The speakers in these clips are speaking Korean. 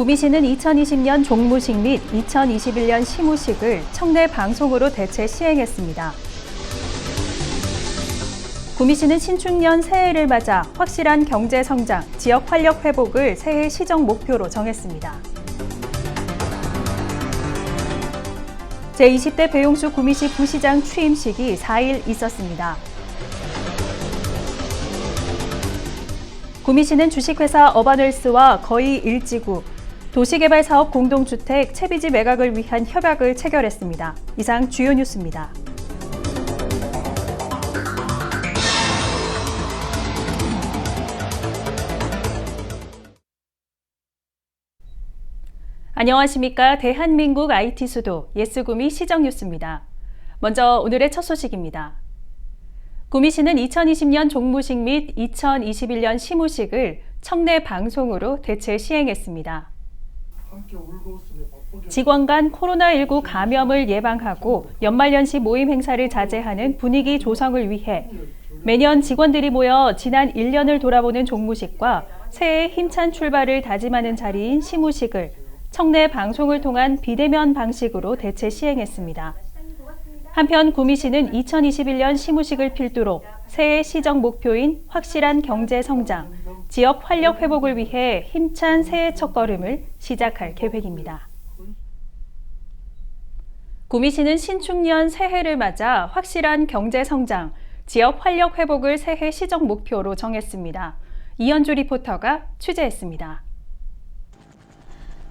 구미시는 2020년 종무식 및 2021년 시무식을 청내 방송으로 대체 시행했습니다. 구미시는 신축년 새해를 맞아 확실한 경제 성장, 지역 활력 회복을 새해 시정 목표로 정했습니다. 제20대 배용수 구미시 부시장 취임식이 4일 있었습니다. 구미시는 주식회사 어바웰스와 거의 일지구, 도시개발사업 공동주택 채비지 매각을 위한 협약을 체결했습니다. 이상 주요 뉴스입니다. 안녕하십니까. 대한민국 IT 수도 예스구미 시정뉴스입니다. 먼저 오늘의 첫 소식입니다. 구미시는 2020년 종무식 및 2021년 시무식을 청내 방송으로 대체 시행했습니다. 직원 간 코로나19 감염을 예방하고 연말연시 모임 행사를 자제하는 분위기 조성을 위해 매년 직원들이 모여 지난 1년을 돌아보는 종무식과 새해 힘찬 출발을 다짐하는 자리인 시무식을 청내 방송을 통한 비대면 방식으로 대체 시행했습니다. 한편 구미시는 2021년 시무식을 필두로 새해 시정 목표인 확실한 경제 성장, 지역 활력 회복을 위해 힘찬 새해 첫걸음을 시작할 계획입니다. 구미시는 신축년 새해를 맞아 확실한 경제 성장, 지역 활력 회복을 새해 시정 목표로 정했습니다. 이현주 리포터가 취재했습니다.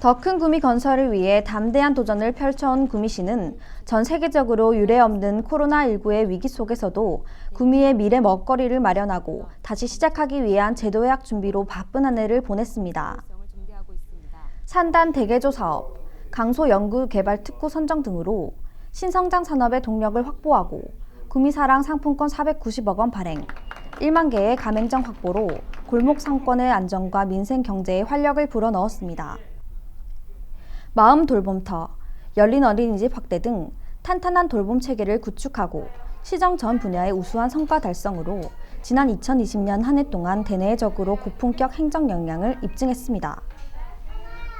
더 큰 구미 건설을 위해 담대한 도전을 펼쳐온 구미시는 전 세계적으로 유례없는 코로나19의 위기 속에서도 구미의 미래 먹거리를 마련하고 다시 시작하기 위한 제도약 준비로 바쁜 한 해를 보냈습니다. 산단 대개조 사업, 강소 연구개발 특구 선정 등으로 신성장 산업의 동력을 확보하고 구미사랑 상품권 490억 원 발행, 1만 개의 가맹점 확보로 골목 상권의 안정과 민생 경제에 활력을 불어넣었습니다. 마음 돌봄터, 열린 어린이집 확대 등 탄탄한 돌봄 체계를 구축하고 시정 전 분야의 우수한 성과 달성으로 지난 2020년 한 해 동안 대내적으로 고품격 행정 역량을 입증했습니다.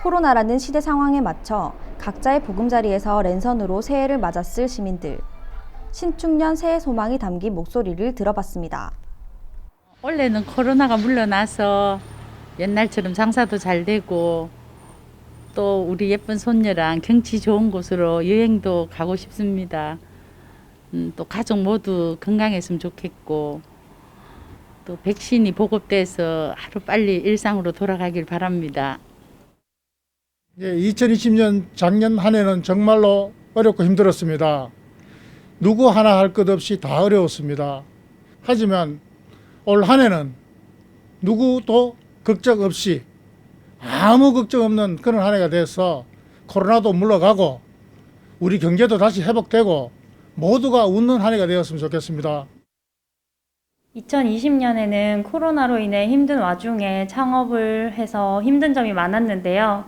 코로나라는 시대 상황에 맞춰 각자의 보금자리에서 랜선으로 새해를 맞았을 시민들. 신축년 새해 소망이 담긴 목소리를 들어봤습니다. 원래는 코로나가 물러나서 옛날처럼 장사도 잘 되고 또 우리 예쁜 손녀랑 경치 좋은 곳으로 여행도 가고 싶습니다. 또 가족 모두 건강했으면 좋겠고 또 백신이 보급돼서 하루빨리 일상으로 돌아가길 바랍니다. 2020년 작년 한 해는 정말로 어렵고 힘들었습니다. 누구 하나 할 것 없이 다 어려웠습니다. 하지만 올 한 해는 누구도 걱정 없이 아무 걱정 없는 그런 한 해가 돼서 코로나도 물러가고 우리 경제도 다시 회복되고 모두가 웃는 한 해가 되었으면 좋겠습니다. 2020년에는 코로나로 인해 힘든 와중에 창업을 해서 힘든 점이 많았는데요.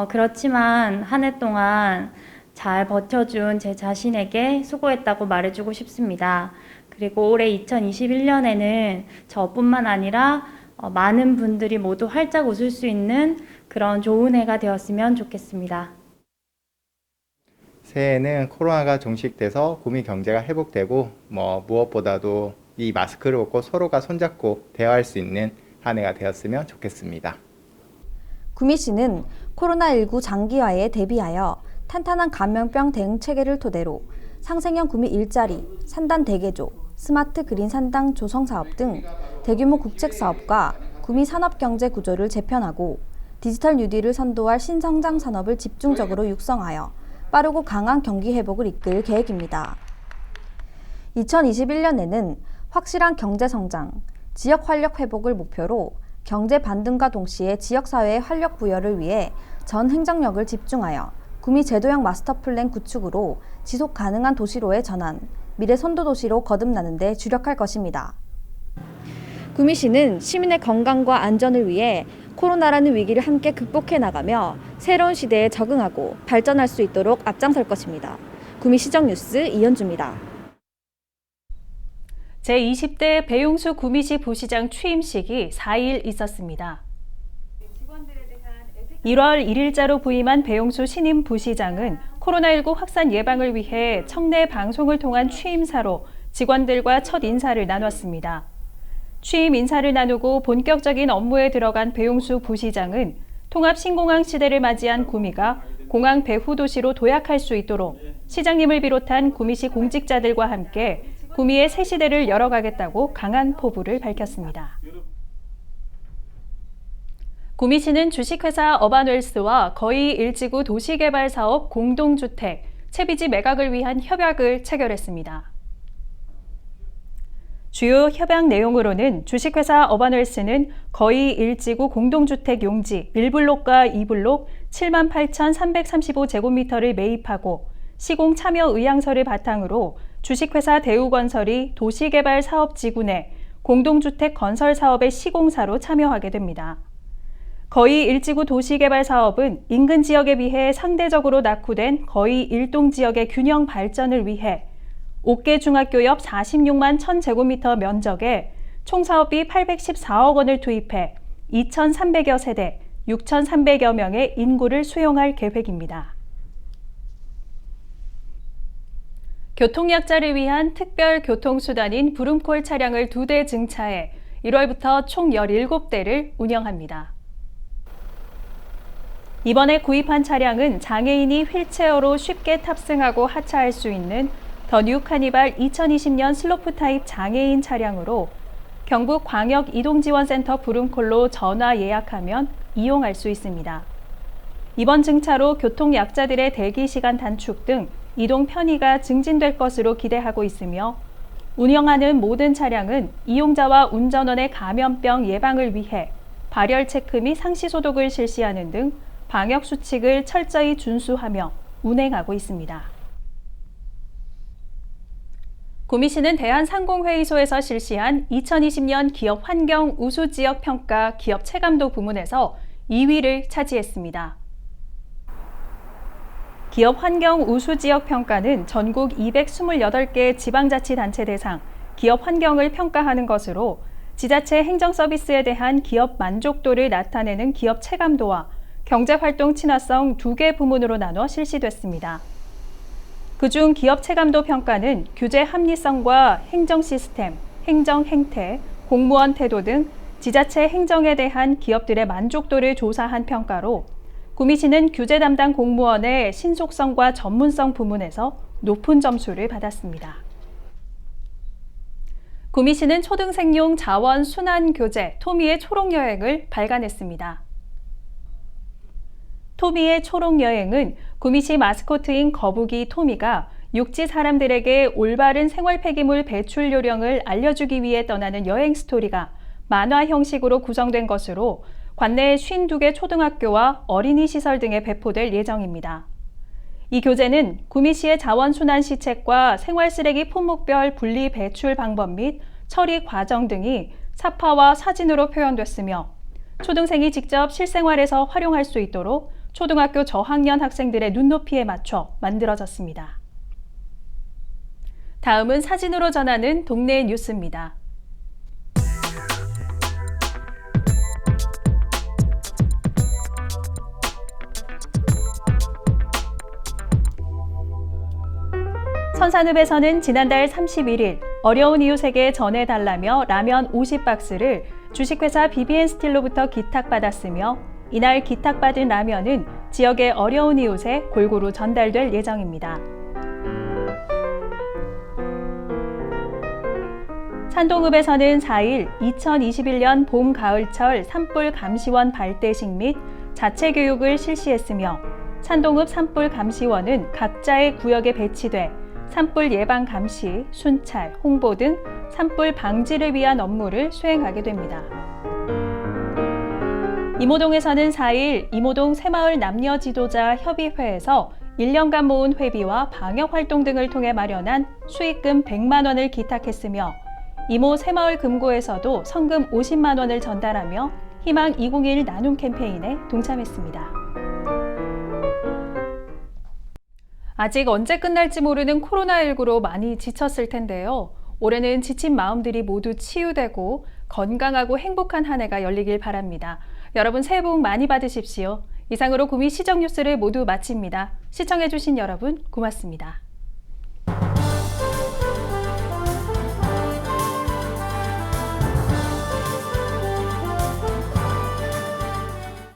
그렇지만 한 해 동안 잘 버텨준 제 자신에게 수고했다고 말해주고 싶습니다. 그리고 올해 2021년에는 저뿐만 아니라 많은 분들이 모두 활짝 웃을 수 있는 그런 좋은 해가 되었으면 좋겠습니다. 새해에는 코로나가 종식돼서 구미 경제가 회복되고 무엇보다도 이 마스크를 벗고 서로가 손잡고 대화할 수 있는 한 해가 되었으면 좋겠습니다. 구미시는 코로나19 장기화에 대비하여 탄탄한 감염병 대응 체계를 토대로 상생형 구미 일자리, 산단 대개조, 스마트 그린 산당 조성 사업 등 대규모 국책 사업과 구미 산업 경제 구조를 재편하고 디지털 뉴딜을 선도할 신성장 산업을 집중적으로 육성하여 빠르고 강한 경기 회복을 이끌 계획입니다. 2021년에는 확실한 경제 성장, 지역 활력 회복을 목표로 경제 반등과 동시에 지역사회의 활력 부여를 위해 전 행정력을 집중하여 구미 제도형 마스터 플랜 구축으로 지속 가능한 도시로의 전환, 미래 선도 도시로 거듭나는 데 주력할 것입니다. 구미시는 시민의 건강과 안전을 위해 코로나라는 위기를 함께 극복해 나가며 새로운 시대에 적응하고 발전할 수 있도록 앞장설 것입니다. 구미시정 뉴스 이현주입니다. 제20대 배용수 구미시 부시장 취임식이 4일 있었습니다. 1월 1일자로 부임한 배용수 신임 부시장은 코로나19 확산 예방을 위해 청내 방송을 통한 취임사로 직원들과 첫 인사를 나눴습니다. 취임 인사를 나누고 본격적인 업무에 들어간 배용수 부시장은 통합 신공항 시대를 맞이한 구미가 공항 배후 도시로 도약할 수 있도록 시장님을 비롯한 구미시 공직자들과 함께 구미의 새 시대를 열어가겠다고 강한 포부를 밝혔습니다. 구미시는 주식회사 어반웰스와 거의 일지구 도시개발사업 공동주택, 채비지 매각을 위한 협약을 체결했습니다. 주요 협약 내용으로는 주식회사 어반웰스는 거의 일지구 공동주택 용지 1블록과 2블록 78,335제곱미터를 매입하고 시공 참여 의향서를 바탕으로 주식회사 대우건설이 도시개발사업지구 내 공동주택 건설 사업의 시공사로 참여하게 됩니다. 거의 일지구 도시개발 사업은 인근 지역에 비해 상대적으로 낙후된 거의 일동 지역의 균형 발전을 위해 옥계 중학교 옆 46만 1000제곱미터 면적에 총 사업비 814억 원을 투입해 2,300여 세대, 6,300여 명의 인구를 수용할 계획입니다. 교통약자를 위한 특별 교통수단인 부름콜 차량을 2대 증차해 1월부터 총 17대를 운영합니다. 이번에 구입한 차량은 장애인이 휠체어로 쉽게 탑승하고 하차할 수 있는 더 뉴 카니발 2020년 슬로프 타입 장애인 차량으로 경북 광역이동지원센터 부름콜로 전화 예약하면 이용할 수 있습니다. 이번 증차로 교통약자들의 대기시간 단축 등 이동 편의가 증진될 것으로 기대하고 있으며 운영하는 모든 차량은 이용자와 운전원의 감염병 예방을 위해 발열 체크 및 상시 소독을 실시하는 등 방역 수칙을 철저히 준수하며 운행하고 있습니다. 구미시는 대한상공회의소에서 실시한 2020년 기업 환경 우수 지역 평가 기업 체감도 부문에서 2위를 차지했습니다. 기업 환경 우수 지역 평가는 전국 228개 지방자치단체 대상 기업 환경을 평가하는 것으로 지자체 행정 서비스에 대한 기업 만족도를 나타내는 기업 체감도와 경제활동 친화성 2개 부문으로 나눠 실시됐습니다. 그중 기업 체감도 평가는 규제 합리성과 행정 시스템, 행정 행태, 공무원 태도 등 지자체 행정에 대한 기업들의 만족도를 조사한 평가로 구미시는 규제 담당 공무원의 신속성과 전문성 부문에서 높은 점수를 받았습니다. 구미시는 초등생용 자원 순환 교재 토미의 초록여행을 발간했습니다. 토미의 초록여행은 구미시 마스코트인 거북이 토미가 육지 사람들에게 올바른 생활 폐기물 배출 요령을 알려주기 위해 떠나는 여행 스토리가 만화 형식으로 구성된 것으로 관내 52개 초등학교와 어린이 시설 등에 배포될 예정입니다. 이 교재는 구미시의 자원순환 시책과 생활쓰레기 품목별 분리 배출 방법 및 처리 과정 등이 사파와 사진으로 표현됐으며 초등생이 직접 실생활에서 활용할 수 있도록 초등학교 저학년 학생들의 눈높이에 맞춰 만들어졌습니다. 다음은 사진으로 전하는 동네 뉴스입니다. 선산읍에서는 지난달 31일 어려운 이웃에게 전해달라며 라면 50박스를 주식회사 비비앤스틸로부터 기탁받았으며 이날 기탁받은 라면은 지역의 어려운 이웃에 골고루 전달될 예정입니다. 산동읍에서는 4일 2021년 봄 가을철 산불 감시원 발대식 및 자체 교육을 실시했으며 산동읍 산불 감시원은 각자의 구역에 배치돼 산불 예방 감시, 순찰, 홍보 등 산불 방지를 위한 업무를 수행하게 됩니다. 이모동에서는 4일 이모동 새마을 남녀 지도자 협의회에서 1년간 모은 회비와 방역활동 등을 통해 마련한 수익금 100만 원을 기탁했으며 이모 새마을 금고에서도 성금 50만 원을 전달하며 희망 201 나눔 캠페인에 동참했습니다. 아직 언제 끝날지 모르는 코로나19로 많이 지쳤을 텐데요. 올해는 지친 마음들이 모두 치유되고 건강하고 행복한 한 해가 열리길 바랍니다. 여러분 새해 복 많이 받으십시오. 이상으로 구미 시정 뉴스를 모두 마칩니다. 시청해주신 여러분 고맙습니다.